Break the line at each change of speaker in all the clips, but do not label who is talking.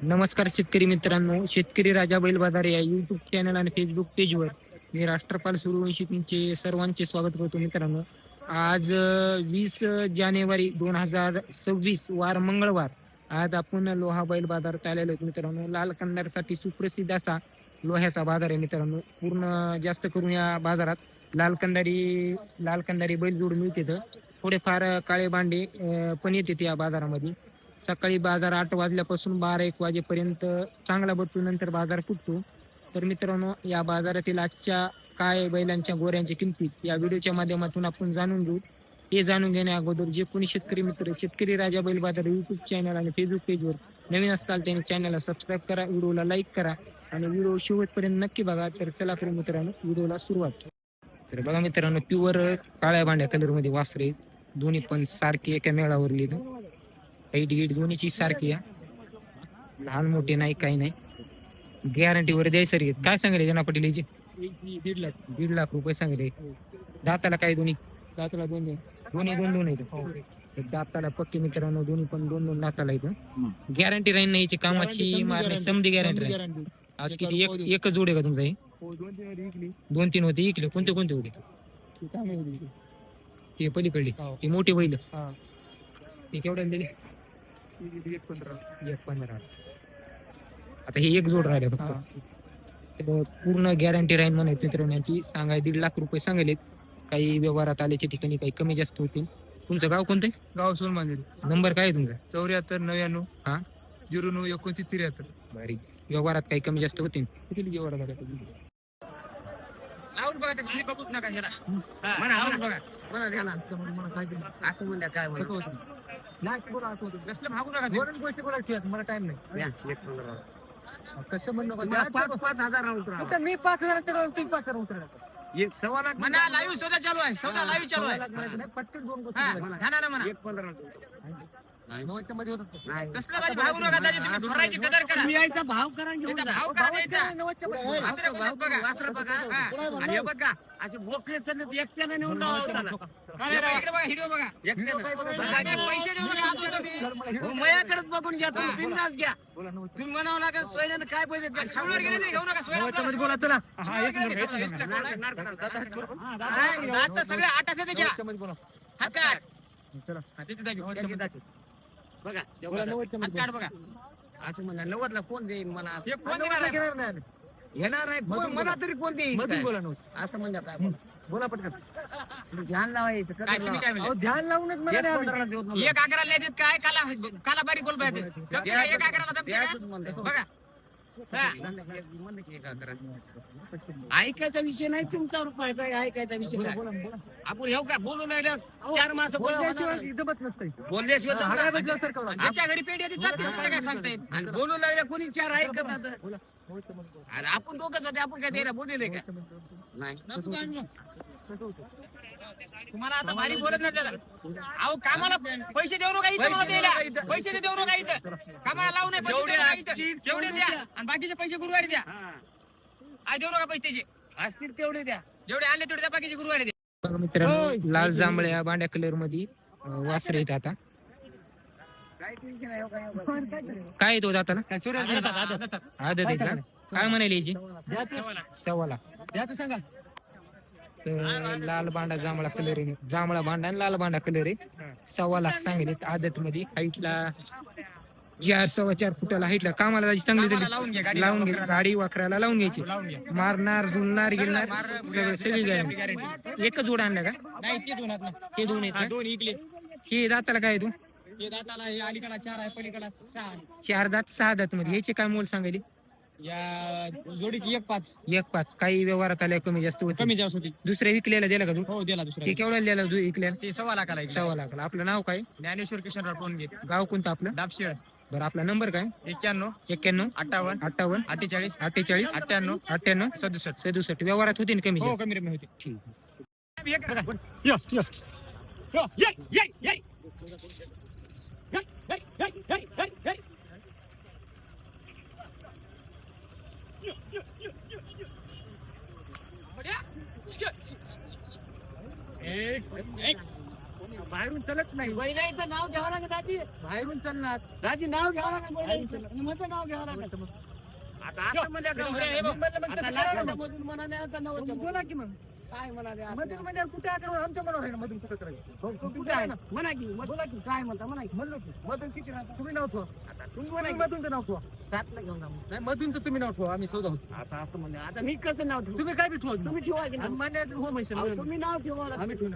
नमस्कार शेतकरी मित्रांनो, शेतकरी राजा बैल बाजार या युट्यूब चॅनल आणि फेसबुक पेजवर मी राष्ट्रपाल सूर्यवंशी तुमचे सर्वांचे स्वागत करतो. मित्रांनो, आज 20 जानेवारी 2026 वार मंगळवार. आज आपण लोहा बैल बाजारात आलेलो आहोत. मित्रांनो, लाल कंदारसाठी सुप्रसिद्ध असा लोह्याचा बाजार आहे. मित्रांनो, पूर्ण जास्त करून या बाजारात लाल कंदारी बैल जोड मिळते. थोडेफार काळे बांडे पण येतात या बाजारामध्ये. सकाळी बाजार 8 वाजल्यापासून 12-1 वाजेपर्यंत चांगला भरतो, नंतर बाजार फुटतो. तर मित्रांनो, या बाजारातील आजच्या काय बैलांच्या गोऱ्यांच्या किमतीत या व्हिडिओच्या माध्यमातून आपण जाणून घेऊ. हे जाणून घेण्या अगोदर जे कोणी शेतकरी मित्र शेतकरी राजा बैल बाजार युट्यूब चॅनल आणि फेसबुक पेजवर नवीन असताल त्यांनी चॅनलला सबस्क्राईब करा, व्हिडिओला लाईक करा आणि व्हिडिओ शेवटपर्यंत नक्की बघा. तर चला करू मित्रांनो, व्हिडिओला सुरुवात. तर बघा मित्रांनो, प्युअर काळ्या भांड्या कलरमध्ये वासरे, दोन्ही पण सारखे एका मेळावरली. हाईट गीट दोन्हीची सारखी आहे, लहान मोठे नाही काही नाही. गॅरंटीवर द्यायचं रे. काय सांगले जना पटेल याची? 1.5 लाख रुपये सांगले. दाताला काय दोन्ही? दाताला दोन्ही दोन आहेत. दाताला पक्के मित्रांनो, दोन्ही पण दोन दाताला येतं. गॅरंटी राहील नाही याची कामाची मारणे समधी गॅरंटी राहील. आज किती एकच जोड आहे का तुमचा? हे 2-3 होते इकले. कोणते होते? ते पलीकडली ती मोठी बैल ते केवढ्याला दिली? 1.15. आता हे एक जोड राहिले फक्त. तर पूर्ण गॅरंटी राहील म्हणायचं मित्रांनो. यांची सांगाय 1.5 लाख रुपये सांगलेत. काही व्यवहारात आल्याच्या ठिकाणी काही कमी जास्त होतील. तुमचं गाव कोणतं?
गाव सोनमांजरी.
नंबर काय आहे तुमचा?
74 99
हा
09 29 73.
भारी. व्यवहारात काही कमी जास्त होतील.
किती व्यवहार झाला?
लावून बघा, ते बघूच नका ह्याला. बघा
असं म्हणलं काय म्हणत
कसलं मागू नका.
गोष्टी बोलायची मला टाइम नाही. कसं म्हणणं
5,000
मी 5,000 तुम्ही 5,000 उतरा.
1.15 लाख
म्हणा. लाईव्ह सौदा चालू आहे. सौदा लाईव्ह चालू आहे.
पटकन दोन
हा,
गोष्टी
ध्यानानं म्हणा.
1.15
नव्वदच्या मध्ये होत
नाही.
कसलं भाजी भागू नका. त्याची तुम्ही स्वराची कदर करा.
यायचा भाव करा घेऊन
त्याचा
जा.
भाव करा द्यायचा.
नव्वदच्या मध्ये
वासरं बघा, बघा.
वासरं बघा.
हा.
आणि हे बघा असे मोकळे चालले एकट्याने नेऊन लावा त्याला.
काय बघा, इकडे बघा, हिरवं बघा.
एकट्याने.
काय नाही, पैसे देऊ नका अजून तुम्ही.
हो, मयाकडेच बघून घ्या तुम्ही. बिनधास्त घ्या.
बोला नव्वद.
तुम्ही म्हणावं लागेल सोयऱ्यानं काय पैसे
आणि सोन्यावर गेले तरी घेऊ नका.
नव्वदच्या मध्ये बोला चला.
दात सगळे आटाचे घ्या.
नव्वदच्या मध्ये बोला.
हात काढ.
चला.
बघा
बोला नव्वदच्या
हात
मध्ये
काढ बघा.
असं म्हणलं 90ला कोण देईन मला?
हे कोण देणार आहे?
घेणार नाही.
येणार नाही कोण मला तरी कोण देईन
मधून
काय?
बोला नव्वद.
असं म्हणजे काय
बोला पटकन.
ध्यान लावायचं
काय
कदर
तुम्ही
लावा.
काय
अहो
म्हणले?
ध्यान लावूनच मला नाही आम्ही.
1.15 देऊ नका.
एक आकाराला येतात काय? काला बारीक बोल पाहिजे. जमते का? एक आकाराला जमते का?
द्यायचंच म्हणलं.
बघा. हा.
म्हणलं की एका करायचं. ऐकायचा विषय नाही तुमचा रुपयाचा ऐकायचा विषय
बोला
काय?
बोला बोला.
आपण येऊ का बोलू लागल्यास 4 मास
बोलल्याशिवाय इथं नसतंय.
बोलल्याशिवाय
हा,
जमणार
काय बसलं
नाही.
सर कळवा.
ज्याच्या घरी पेटी येते जाते, त्याला काय सांगता येईल?
आणि बोलू लागल्या कोणी 4 ऐकत आता.
नव्वदच्या मध्ये बोला.
अरे आपण दोघंच होते आपण काय द्यायला बोलले का? नाही
कसं होतं?
तुम्हाला आता भारी बोलत नाही त्याला. अहो, कामाला पैसे देऊ नका इथं मला द्यायला. पैसे देऊ नका इथं. कामाला लावू नये, पैसे
जेवढे
देऊ नका इथं.
असतील
जेवढे द्या आणि बाकीचे पैसे गुरुवारी द्या.
हा.
आज देऊ नका पैसे त्याचे.
असतील तेवढे द्या.
जेवढे आणले तेवढे द्या, बाकीचे गुरुवारी द्या. मित्रांनो, लाल जांभळ्या बांड्या कलर मध्ये वासरे आहेत. आता काय येतो दाताला? आदत आहे का? काय म्हणाले याची?
द्याचं.
1.25 लाख.
द्याचं सांगा.
तर लाल बांडा जांभळा कलर आहे. जांभळा बांडा आणि लाल बांडा कलर आहे. 1.25 लाख सांगितले आदत मध्ये. हाईटला 4-4.25 फुटाला हाईटला. कामाला त्याची चांगली झाली. लावून घे. गाडी वाकराला लावून घ्यायची. मारणार झुलणार गिरणार सगळी गॅरंटी. एकच जोड आणला का? नाही, ते दोन आहेत ना. हे दोन आहेत का? दोन इकले. हे दाताला काय आहे तू? हे दाताला हे अलीकडा 4 आहे, पलीकडा 6 आहे. 4 दात 6 दात मध्ये. ह्याचे काय मोल सांगायले?
या जोडीची 1.5
1.5. काही व्यवहारात आल्या कमी जास्त होते.
कमी जास्त होती.
दुसऱ्या विकलेला दिला का तू?
हो दिला दुसरा
ते केवढ्याला दिला विकल्याला?
ते 1.25 लाखाला आहे.
1.25 लाखाला. आपलं नाव काय?
ज्ञानेश्वर किशनराव टोनगे,
गाव कोणतं आपलं?
दापशेड.
बरं, आपला नंबर काय?
91
91
58
58
48
48
98
98
67.
67. व्यवहारात होते ना कमी
हो
जास्त?
कमी रमी होती.
ठीक.
बाहेरून चलत नाही बैलाचं नाव घ्यावं लागेल दादी बाहेरून चलणार दादी नाव घ्यावं लागेल माझं नाव घ्यावं लागेल आता असं म्हणजे आता लाखाच्या मधून म्हणाले आता नव्वद बोला की मग काय म्हणाले मधून म्हणजे कुठे आकडे आमच्या मनावर आहे ना मधून कुठे करायचं कुठे आहे ना म्हणा की बोला की काय म्हणता म्हणा की म्हणलो की मधून किती तुम्ही नाव ठेवा तुम्ही बोला मधूनचं नाव ठेवा 7 ला घेऊन नाही मधूनचं तुम्ही नाव ठेवा आम्ही शोधा आता असं म्हणजे आता मी कसं नाव ठेवू तुम्ही काय बी ठेवा तुम्ही ठेवा मान्य हो म्हैसूर तुम्ही नाव ठेवा आम्ही ठेवू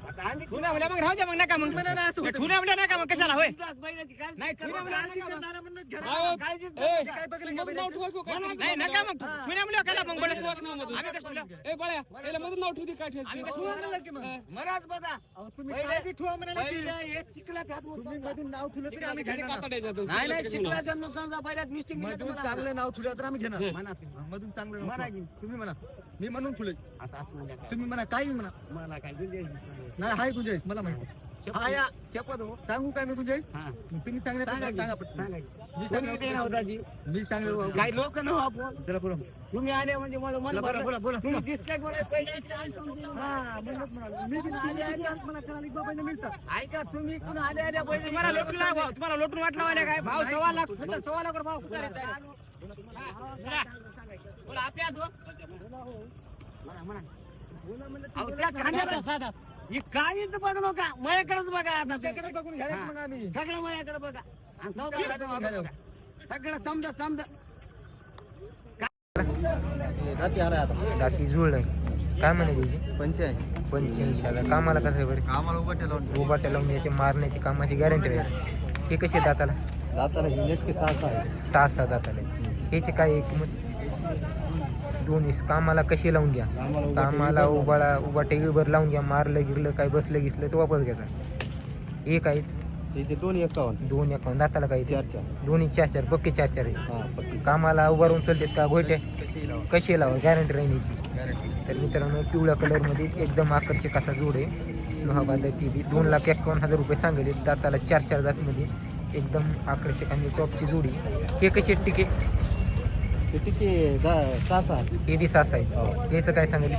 आता आम्ही
ठुना म्हणल्या मग राहू द्या मग नका मग ठुना म्हणल्या नका मग कशाला होय नाही ठुना नाही नका मग ठुना म्हणल्या कला मग बळ्या आम्ही कसं ठुला ए बळ्या याला मधून नाव ठेवती काय ठेवती
महाराज बघा तुम्ही काय बी ठेवा म्हणाले एक चिखलात हात तुम्ही मधून नाव ठेवलं तरी आम्ही घेणार नाही नाही चिखलाच्या समजा पहिल्याच मिस्टेक मधून चांगलं नाव ठेवलं तर आम्ही घेणार मधून चांगलं म्हणा तुम्ही म्हणा मी म्हणून ठेवले आता असं म्हणजे तुम्ही म्हणा काही म्हणा मला काय नाही हाय गुंजाईश मला माहिती हा या शपथ हो सांगू काय मी गुंजाईश तुम्ही सांगण्यात सांगा मी सांगलो काही लोक न आपण तुम्ही आले म्हणजे मला बोला बोला तुम्ही डिस्ट्रॅक्ट मला पहिले हा मी आले मला करायला मिळतात ऐका तुम्ही कोण आले पहिले मला लोटून लावा तुम्हाला लोटून वाटला वाले काय भाव 1.25 लाख 1.25 लाख भाव बोला आपल्या म्हणा ही काहीच बघ नका माझ्याकडेच बघा आता बघून घ्या मग आम्ही सगळं माझ्याकडे बघा सगळं समजा समजा
दाती जुळ काय म्हणे त्याची 85 कामाला कसं आहे बरं
आम्हाला
उभाट्या लावून याचे मारण्याची कामाची गॅरंटी आहे ते कसे दाताला
नेटके
6 दाताला ह्याची काय किंमत दोन्ही कामाला कशी लावून घ्या कामाला उभा टेगीभर लावून घ्या मारलं गिरलं काय बसलं गिसलं तर वापस घेतात एक आहेत 251 दाताला काय दोन्ही 4 पक्के 4 आहे कामाला उभा राहून चालतात का गोट्या कशी लावा गॅरंटी राहण्याची तर मित्रांनो पिवळ्या कलरमध्ये एकदम आकर्षक असा जोड आहे लोहाबाद ती बी 2,51,000 रुपये सांगले दाताला 4 दातमध्ये एकदम आकर्षक आणि टॉपची जोडी हे कशी आहेत टिके हे बी 6 आहे याचं काय सांगले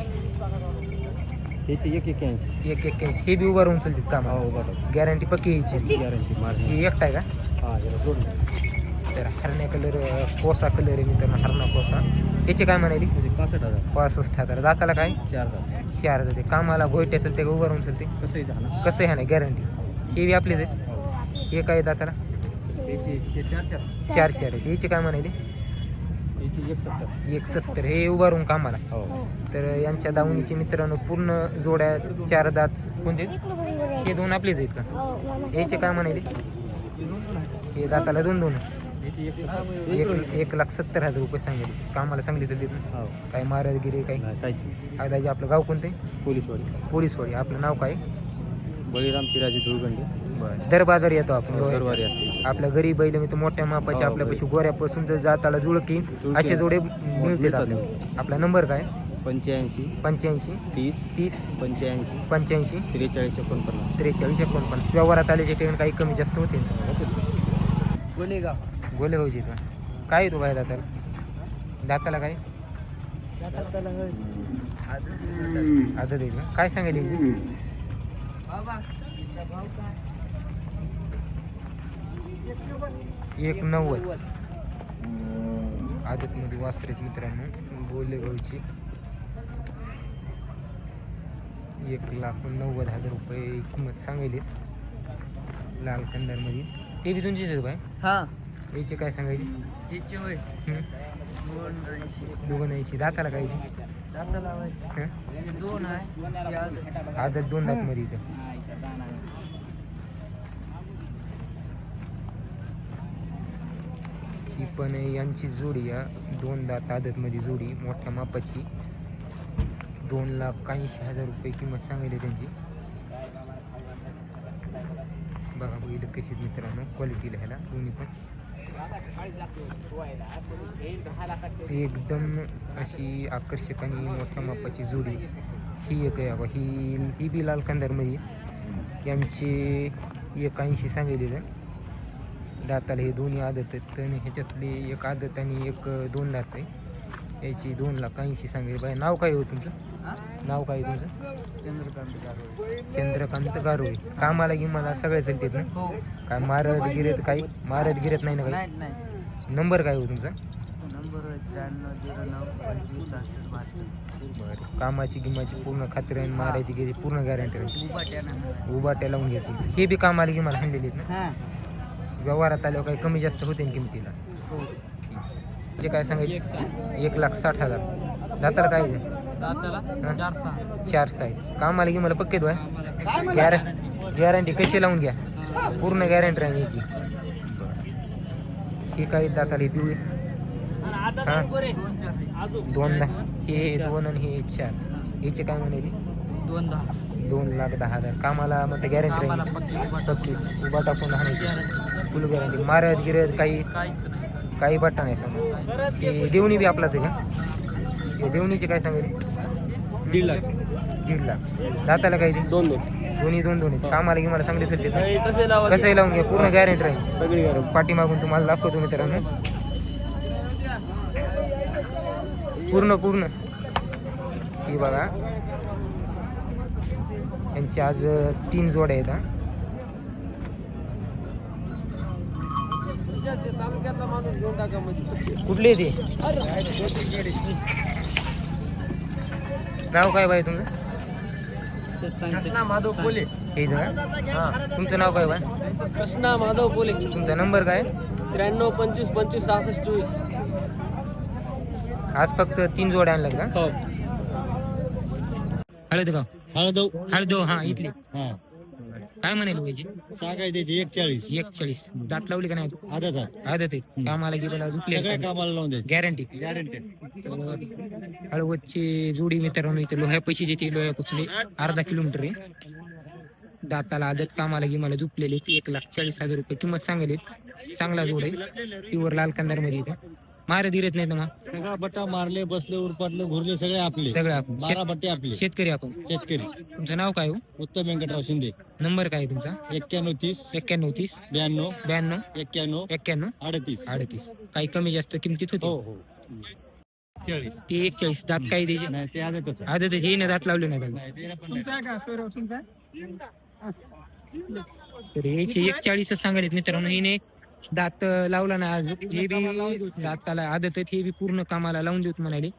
181 हे बी उभा राहून चालतात कामा गॅरंटी पक्की यायची ही एकटा आहे का तर हरण्या कलर कोसा कलर आहे मित्रांनो हरणा कोसा याचे काय म्हणाली 65,000 दाताला काय 4 जाते कामाला गोयट्या चालते का उभं राहून चालते कसं आहे ना गॅरंटी हे बी आपलेच आहेत हे काय दाताला 4 आहेत याचे काय म्हणाली 170 हे उभा राहून कामाला तर यांच्या दावणीचे मित्रांनो पूर्ण जोड्या 4 दात कोणते हे 2 आपलेच आहेत का याचे काय म्हणाले हे दाताला 2 1,70,000 रुपये सांगितले कामाला सांगली चालली काय मारागिरी काय दाजी आपलं गाव कोणतं पोलीसवाडी आपलं नाव काय
बळीराम पिराजी दुर्गंडी
बरं दर बाजार येतो आपण आपल्या घरी बैल मी तर मोठ्या मापाचे आपल्यापाशी गोऱ्यापासून जर जाताला जुळकी असे जोडे मिळते आपला नंबर काय 85 30 85 43 49 व्यवहारात आल्याचे ठिकाणी काही कमी जास्त होते गोलेगावची का काय येतो बाय दाताला काय आदत आहे का काय सांगायला 190 आदतमध्ये वासरेत मित्रांनो गोलेगावची 1,90,000 रुपये किंमत सांगायली लाल कंदारमध्ये ते बी तुमचीच आहे काय
हा
याचे काय सांगायचे 280 दाताला काय आदत 2 दात मध्ये इथं ही पण यांची जोडी या 2 दात आदत मध्ये जोडी मोठ्या मापाची 2,80,000 रुपये किंमत सांगितली त्यांची बघा बघितलं कशी मित्रांनो क्वालिटीला ह्याला दोन्ही पण एकदम अशी आकर्षक आणि मोठ्या मापाची जोडी ही एक आहे ही बी लाल कंदारमध्ये यांचे 81 सांगितलेलं दाताला हे दोन्ही आदत आहेत आणि ह्याच्यातले एक आदत आणि एक 2 दात आहे याची 2,80,000 सांगितले बाय नाव काय हो तुमचं नाव काय तुमचं चंद्रकांत गारोळे. कामाला गिमाला सगळे चालतात ना?
हो
काय मारत गिरत काही मारत गिरत नाही ना काही?
नाही
नंबर काय हो तुमचा?
नंबर 9309256672.
बरं. कामाची गिमाची पूर्ण खात्री आहे, मारायची गिरी पूर्ण गॅरंटी राहील.
उभा
उभाट्या लावून घ्यायची. हे बी कामाला गिमाला हाणलेली आहेत ना?
हा
व्यवहारात आल्यावर काही कमी जास्त होते ना किमतीला?
हो
जे काय सांगायचे? 1,60,000. दाताला काय आहे?
दाताला
हा?
4-6.
4 आहे. कामाला गिमाला पक्केत बाय गॅरंटी कशी लावून घ्या, पूर्ण गॅरंटी राहील याची. हे काही दाताला हे पिवळी हा 2 हे 2 आणि हे 4. याचे काय म्हणाले?
2-10.
2,10,000. कामाला मग गॅरंटी
आम्हाला
राहील पक्की. उभा टाकून हाणायची फुल गॅरंटी. मारत गिरत काही
काहीच नाही.
काही बट्टा नाही समजा. हे देवणी बी आपलाच आहे का? हे देवणीचे काय सांगेल?
1.5 लाख.
1.5 लाख. दाताला काही ते
2-2.
दोन्ही आहेत. कामाला गिमाला चांगले सध्या
कसे लावा
कसंही लावून घ्या, पूर्ण गॅरंटी राहील.
सगळी
पाठीमागून तुम्हाला दाखवतो मित्रांनो. पूर्ण ही बघा, यांची आज 3 जोड्या आहेत.
माणूस घेऊन टाका म्हणजे.
कुठले ते नाव काय बाई तुमचं?
कृष्णा माधव पोले.
हे जगा तुमचं नाव काय बाय?
कृष्णा माधव पोले.
तुमचा नंबर काय?
93 25 25 66 24.
आज फक्त 3 जोड्या आणल्यात का?
हो.
हळदगाव. हळदव हा इथले.
हा
काय म्हणाल पाहिजे?
सांगाय त्याची 41
41. दात लावली का नाही तू?
आदत
आदत आहे. कामाला गेला
सगळ्या कामाला लावून द्यायची
गॅरंटी. हळवदची जोडी मित्रांनो इथे लोह्या पैसे देते. लोह्यापासून 1/2 किलोमीटर आहे. दाताला आदत, कामाला गिमाला झुपलेले. 1,40,000 रुपये किंमत सांगेल. चांगला जोड आहे. प्युअर लाल कंदार मध्ये इथं मार धीरत नाही तर मग
सगळा बट्टा मारले, बसले, उरपाटले, घुरले, सगळे आपले.
सगळं आपण
12 बट्टे आपले.
शेतकरी आपण.
शेतकरी.
तुमचं नाव काय हो?
उत्तम व्यंकटराव शिंदे.
नंबर काय आहे तुमचा?
91 30
91 30
92
92
91
91
38.
38. काही कमी जास्त किमतीत
हो
होते.
हो 40.
ते 41. दात काही द्यायचे?
नाही ते आदतच आहे.
आदत हे ना दात लावले नाही त्याला.
नाही ते पण नाही.
तर याचे 41 सांगायचे मित्रांनो. हिने दात लावला ना आज. हे बी दाताला आदत आहेत. हे बी पूर्ण कामाला लावून देत म्हणाले.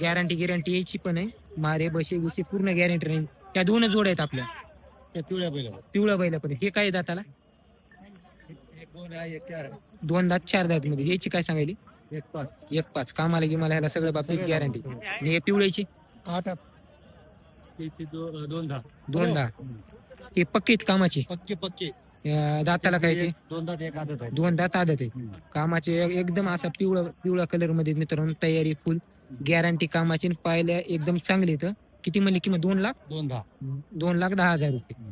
गॅरंटी यायची पण आहे. मारे बसे बिसे पूर्ण गॅरंटी राहील. त्या 2 जोड्या आहेत आपल्या
त्या पिवळ्या बैला.
पिवळा बैलापर्यंत. हे काय दाताला?
1 आहे 1 4 आहे.
2 दात 4 दात मध्ये. याची काय सांगायली?
1 5.
1/5. कामाला गिमाला ह्याला सगळं बाबतीत गॅरंटी. आणि हे पिवळ्याची
8 त्याची 2 10.
2 10. हे पक्कीत कामाची.
पक्के पक्के.
दाताला काय ते?
2 दात 1 आदत आहे.
2 दात आदत आहे. कामाचे एकदम असा पिवळा कलर मध्ये मित्रांनो. तयारी फुल गॅरंटी कामाची. पाहिल्या एकदम चांगली. तर किती म्हणली किंमत? 2 लाख
2 10.
2,10,000 रुपये.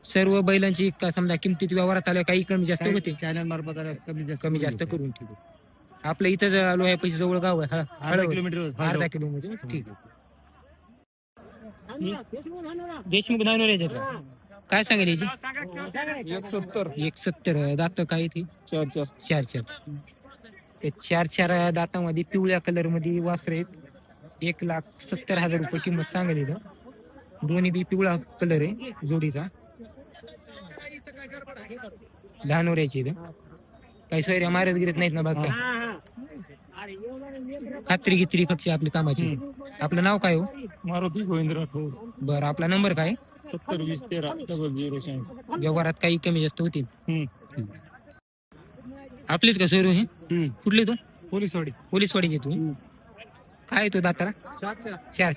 सर्व बैलांची समजा किमतीत व्यवहारात आल्या काही कमी जास्त होते.
चॅनल मार्फत
कमी जास्त करून ठेवू. आपलं इथं लोह्या पैसे जवळ गाव आहे.
अर्धा किलोमीटर.
1/2 किलोमीटर. ठीक आहे. देशमुख धानोर याच्यात का? काय सांगेल याची?
170.
170. दात काय ती?
4 4.
4 ते 4 दातामध्ये पिवळ्या कलर मध्ये वासर आहेत. 1,70,000 रुपये किंमत सांगेल इथं. दोन्ही बी पिवळा कलर आहे जोडीचा. धानोऱ्याची इथं काही सोयऱ्या मारत गिरत नाहीत ना बाग काय? खात्री गित्री फक्त आपली कामाची. आपलं नाव काय हो?
मारुती गोविंद राठोड.
बरं. आपला नंबर काय?
70 20 13 0086.
व्यवहारात काही कमी जास्त होतील. आपलीच का सोयरू हे? कुठले तू? पोलीसवाडीचे तू? काय तो दाताला? 4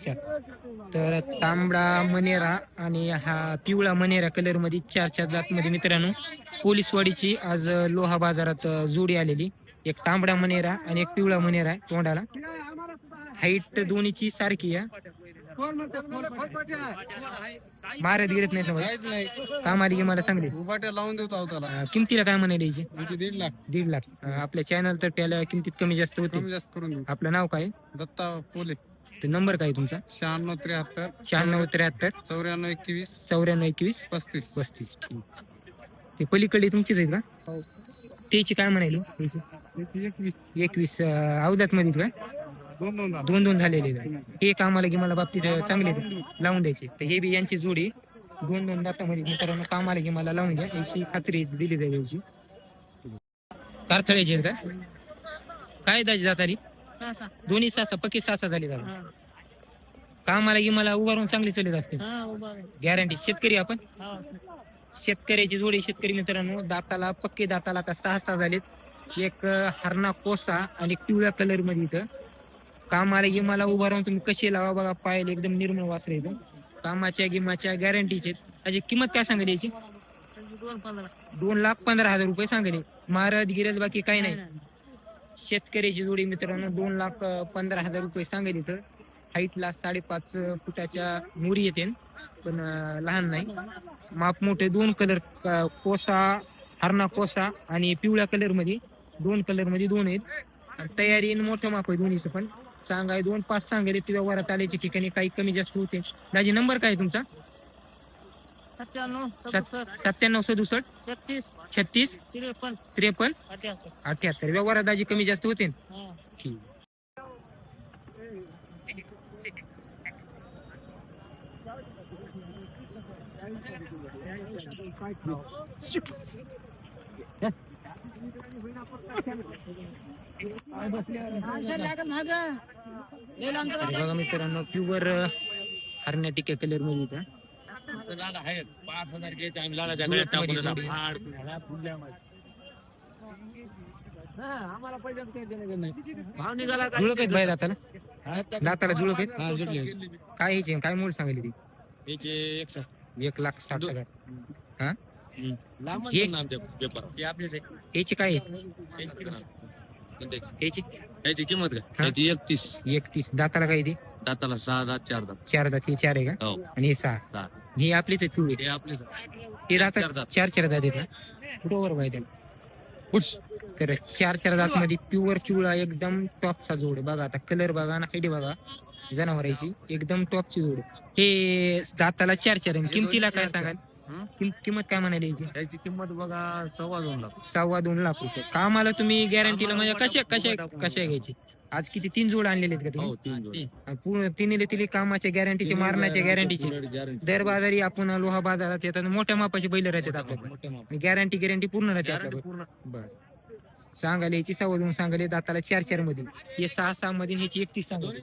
तर तांबडा मनेरा आणि हा पिवळा मनेरा कलर मध्ये 4 दात मध्ये मित्रांनो. पोलीसवाडीची आज लोहा बाजारात जोडी आलेली. एक तांबडा मनेरा आणि एक पिवळा मनेरा आहे तोंडाला. हाईट दोन्हीची सारखी आहे. मारत गिरत नाही ना कामाली की मला चांगली.
उभाट्या लावून देतो त्याला.
किमतीला काय म्हणाले याची?
1.5 लाख.
1.5 लाख. आपल्या चॅनल तर त्याला किमतीत कमी जास्त होते.
जास्त करून देऊ.
आपलं नाव काय?
दत्ता पोले.
तर नंबर काय तुमचा?
96 73
96 73
94 21
94 21
35.
35. ठीक. ते पलीकडे तुमचेच आहेत का? त्याची काय म्हणाली?
21.
21 अवधात मध्ये काय? दोन दोन झालेले आहेत. हे कामाला गिमाला बाबतीत चांगले आहेत, लावून द्यायचे. तर हे बी यांची जोडी दोन दोन दातामध्ये मित्रांनो कामाला गिमाला लावून घ्या, याची खात्री दिली जाईल याची. कारथळ्याची आहेत का काय दाजी जातारी दोन्ही सासा पक्की सासा झाली दादा कामाला गिमाला उभारून चांगली चालत असते गॅरंटी. शेतकरी आपण शेतकऱ्याची जोडी शेतकरी मित्रांनो दाताला पक्के दाताला आता 6 झालेत. एक हरणा कोसा आणि पिवळ्या कलर मध्ये इथं कामाला गिमाला उभा राहून तुम्ही कशी लावा बघा, पाहायला एकदम निर्मळ वासरे एकदम कामाच्या गिमाच्या गॅरंटीचे. त्याची किंमत काय सांगेल याची? 2,15,000 रुपये सांगेल. महाराज गिरज बाकी काही नाही. शेतकऱ्याची जोडी मित्रांनो 2,15,000 रुपये सांगेल. इथं हाईटला 5.5 फुटाच्या मुरी येते पण लहान नाही, माप मोठे. 2 कलर कोसा हरणा कोसा आणि पिवळ्या कलर मध्ये 2 कलर मध्ये 2 आहेत. तयारी मोठं माप आहे दोन्हीचं पण सांगाय 2,5 सांगेल. ती व्यवहारात आल्याच्या ठिकाणी काही कमी जास्त होते. दाजी नंबर काय तुमचा? 97 67 36 53 78. व्यवहारात दाजी कमी जास्त होते. ठीक. बघा मित्रांनो प्युअर हरण्या टिक्या कलर मध्ये इथं. जुळक आहेत बाय दाताला जुळक आहेत. काय ह्याचे काय मूळ सांगितली ती? 1,60,000. हा याची काय
याची किंमत काय? याची 31.
दाताला काय ती?
दाताला 6 दात 4 दात.
4 दात. ही 4 आहे का?
हो.
आणि हे 6.
सहा.
ही आपलीच आहेत पिवळी.
हे आपले
हे दात
चार दात.
4 दात आहेत ना? बरोबर बाय त्याला. तर 4 दात मध्ये प्युअर चिवळा एकदम टॉपचा जोड आहे. बघा आता कलर बघा ना हाईट बघा जनावरांची एकदम टॉपची जोड. हे दाताला 4 किमतीला काय सांगाल? किंमत काय म्हणाली याची?
याची किंमत बघा 2.25 लाख.
2.25 लाख रुपये. कामाला तुम्ही गॅरंटीला म्हणजे कशा घ्यायची? आज किती 3 जोड आणलेले आहेत का
हो
तुम्ही?
3
पूर्ण तिन्ही तिली कामाच्या गॅरंटीचे मारण्याच्या गॅरंटीचे. दर बाजारी आपण लोहा बाजारात येतात मोठ्या मापाची बैल राहतात आपल्याकडे. गॅरंटी पूर्ण राहते आपल्याकडे. बस सांगाले याची 2.25 सांगाले. दाताला 4 मध्ये. हे 6 मध्ये ह्याची 31 सांगाले.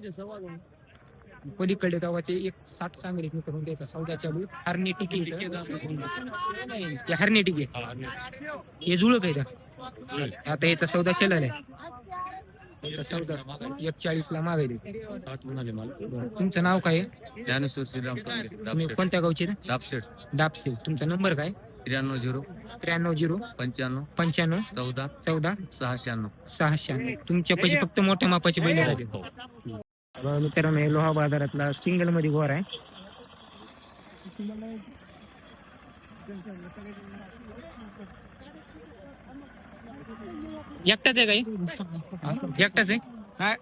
पलीकडे गावाचे 1,60 सांगले मी करून द्यायचा सौदा चालू. हरणी टिके हरणी टिके हे जुळक आहे का? आता याचा सौदा चाललाय. याचा सौदा 1,40 ला मागायले. तुमचं नाव काय आहे?
ज्ञानेश्वर श्रीराम
तुम्ही कोणत्या गावचे? दापसे. तुमचा नंबर काय?
93
93
95
95
14
14
96.
696. तुमच्या पैसे फक्त मोठ्या मापाचे बैल राहते. मित्रांनो हे लोहा बाजारातला सिंगल मध्ये गोर आहे. एकटाच आहे काही? एकटाच आहे?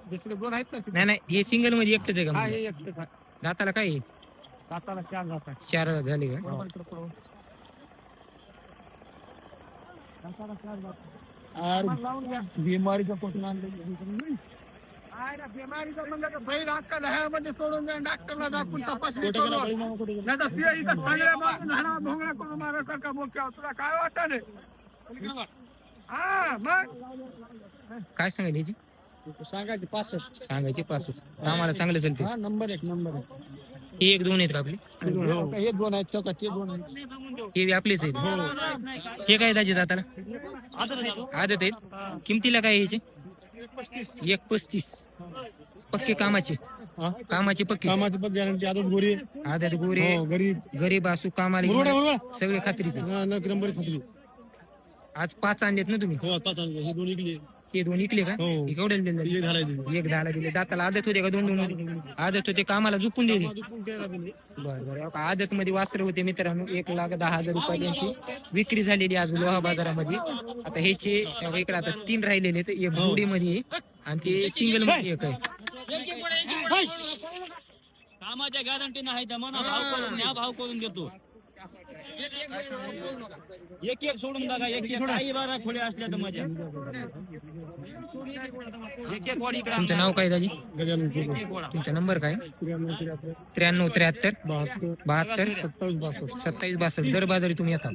दुसरे 2 आहेत ना.
नाही हे सिंगल मध्ये एकटाच आहे का?
हे एकटं आहे.
दाताला काय आहे?
दाताला 4 दात आहे.
4 झाले का?
बिमारीचा कुठून आणलं? बिमारीचा म्हणलं तर बैल अक्का दह्यामध्ये सोडून द्या. डॉक्टरला दाखवून तपासणी करून नाही तर ते इथं चांगल्या मारून झाडा भोंगळा करून मारासारखा बोक्या. तुला काय वाटतं रे? हा मग
काय सांगायला याची?
सांगायचे 65.
सांगायचे 65. आम्हाला चांगलं चालते.
नंबर 1
हे 1-2 आहेत का आपले?
हे 2 आहेत. चौकाचे 2 आहेत.
हे बी आपलेच आहेत. हे काय दाजी दाताला? आदत आहेत. किमतीला काय याचे? 1,35. पक्के कामाचे पक्के
कामाची पण गॅरंटी आदत गोरी
आदत गोरे गरीब असू कामाला सगळे खात्रीचे.
नंबर खात्री.
आज 5 आणलेत ना तुम्ही?
हो 5 आणले. हे 2 इकले.
हे 2 इकले का?
हो.
हे केवढे दिले?
एक झाला दिले.
1 10 दिले. दाताला आदत होते का? 2 आदत होते कामाला झुकून दिले. बरं आदत मध्ये वासर होते मित्रांनो. 1,10,000 रुपये त्यांची विक्री झालेली आज लोहा बाजारामध्ये. आता ह्याचे इकडे आता 3 राहिलेले आहेत. एक जोडी मध्ये आणि ते सिंगल मध्ये एक आहे.
कामाच्या गॅरंटी नाही दमाना भाव करून देतो. एक सोडून बघा. एक काही बारा खोडे असल्या तर मजा.
तुमचं नाव काय दाजी? तुमचा नंबर काय? 93 73 72 27 62. जर बाजारी तुम्ही येता.